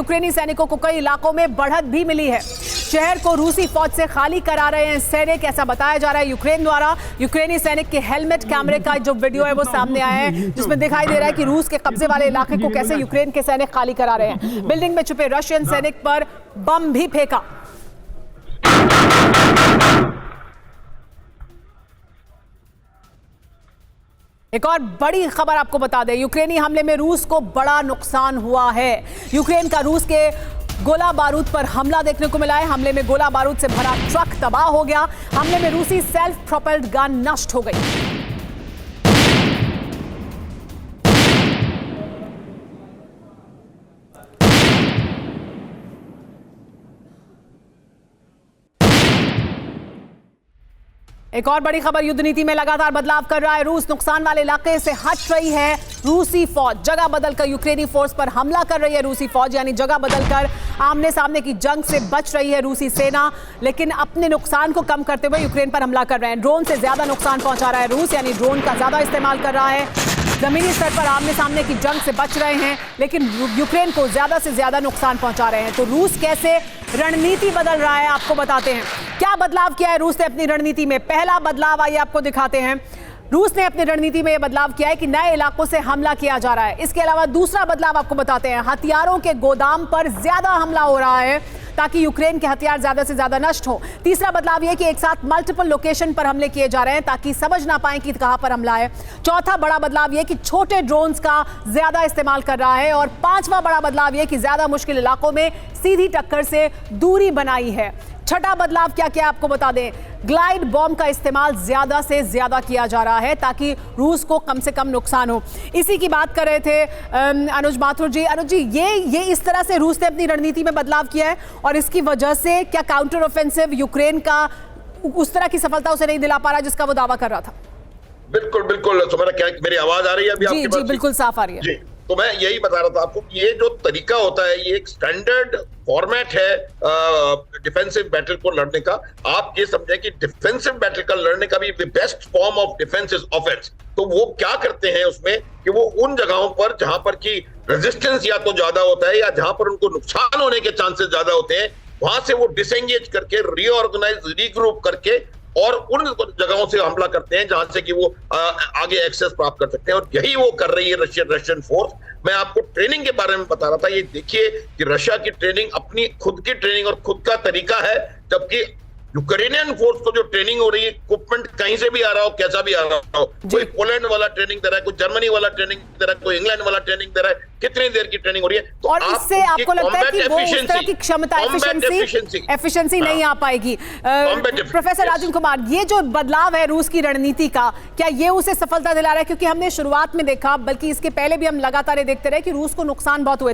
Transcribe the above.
यूक्रेनी सैनिकों को कई इलाकों में बढ़त भी मिली है। शहर को रूसी फौज से खाली करा रहे हैं सैनिक, ऐसा बताया जा रहा है यूक्रेन द्वारा। यूक्रेनी सैनिक के हेलमेट कैमरे का जो वीडियो है वो सामने आया है, जिसमें दिखाई दे रहा है कि रूस के कब्जे वाले इलाके को कैसे यूक्रेन के सैनिक खाली करा रहे हैं। बिल्डिंग में छुपे रशियन सैनिक पर बम भी फेंका। एक और बड़ी खबर आपको बता दें, यूक्रेनी हमले में रूस को बड़ा नुकसान हुआ है। यूक्रेन का रूस के गोला बारूद पर हमला देखने को मिला है। हमले में गोला बारूद से भरा ट्रक तबाह हो गया। हमले में रूसी सेल्फ प्रोपेल्ड गन नष्ट हो गई। एक और बड़ी खबर, युद्ध नीति में लगातार बदलाव कर रहा है रूस। नुकसान वाले इलाके से हट रही है रूसी फौज। जगह बदलकर यूक्रेनी फोर्स पर हमला कर रही है रूसी फौज, यानी जगह बदलकर आमने सामने की जंग से बच रही है रूसी सेना, लेकिन अपने नुकसान को कम करते हुए यूक्रेन पर हमला कर रहे हैं। ड्रोन से ज्यादा नुकसान पहुंचा रहा है रूस, यानी ड्रोन का ज्यादा इस्तेमाल कर रहा है। जमीनी स्तर पर आमने सामने की जंग से बच रहे हैं, लेकिन यूक्रेन को ज्यादा से ज्यादा नुकसान पहुंचा रहे हैं। तो रूस कैसे रणनीति बदल रहा है आपको बताते हैं। क्या बदलाव किया है रूस ने अपनी रणनीति में? पहला बदलाव आइए आपको दिखाते हैं। रूस ने अपनी रणनीति में यह बदलाव किया है कि नए इलाकों से हमला किया जा रहा है। इसके अलावा दूसरा बदलाव आपको बताते हैं, हथियारों के गोदाम पर ज्यादा हमला हो रहा है ताकि यूक्रेन के हथियार ज्यादा से ज्यादा नष्ट हो। तीसरा बदलाव यह कि एक साथ मल्टीपल लोकेशन पर हमले किए जा रहे हैं ताकि समझ ना पाए कि कहां पर हमला है। चौथा बड़ा बदलाव यह कि छोटे ड्रोन्स का ज्यादा इस्तेमाल कर रहा है। और पांचवा बड़ा बदलाव यह कि ज्यादा मुश्किल इलाकों में सीधी टक्कर से दूरी बनाई है। छठा बदलाव क्या क्या आपको बता दें, ग्लाइड बॉम्ब का इस्तेमाल ज्यादा से ज्यादा किया जा रहा है ताकि रूस को कम से कम नुकसान हो। इसी की बात कर रहे थे अनुज माथुर जी। अनुज जी, ये इस तरह से रूस ने अपनी रणनीति में बदलाव किया है और इसकी वजह से क्या काउंटर ऑफेंसिव यूक्रेन का उस तरह की सफलता उसे नहीं दिला पा रहा जिसका वो दावा कर रहा था? बिल्कुल बिल्कुल। सुमन, क्या मेरी आवाज आ रही है अभी आपके पास? जी बिल्कुल साफ आ रही है। जी, तो मैं यही बता रहा था आपको, ये जो तरीका होता है ये एक स्टैंडर्ड फॉर्मेट है डिफेंसिव बैटल को लड़ने का। आप ये समझें कि डिफेंसिव बैटल का लड़ने का भी best form of defence is offence. तो वो क्या करते हैं उसमें कि वो उन जगहों पर जहां पर की रेजिस्टेंस या तो ज्यादा होता है या जहां पर उनको नुकसान होने के चांसेस ज्यादा होते हैं, वहां से वो डिसएंगेज करके रीऑर्गेनाइज रीग्रुप करके और उन जगहों से हमला करते हैं जहां से कि वो आगे एक्सेस प्राप्त कर सकते हैं। और यही वो कर रही है रशियन फोर्स। मैं आपको ट्रेनिंग के बारे में बता रहा था, ये देखिए कि रशिया की ट्रेनिंग अपनी खुद की ट्रेनिंग और खुद का तरीका है, जबकि यूक्रेनियन फोर्स को जो ट्रेनिंग हो रही है, इक्विपमेंट कहीं से भी आ रहा हो, कैसा भी आ रहा हो, कोई पोलैंड वाला ट्रेनिंग दे रहा है, कोई जर्मनी वाला ट्रेनिंग दे रहा है, कोई इंग्लैंड वाला ट्रेनिंग दे रहा है, कितनी देर की ट्रेनिंग हो रही है। तो और इससे आपको लगता है कि वो उस तरह की क्षमता एफिशिएंसी नहीं आ पाएगी। प्रोफेसर राजन कुमार, ये जो बदलाव है रूस की रणनीति का, क्या ये उसे सफलता दिला रहा है? क्योंकि हमने शुरुआत में देखा, बल्कि इसके पहले भी हम लगातार देखते रहे कि रूस को नुकसान बहुत हुए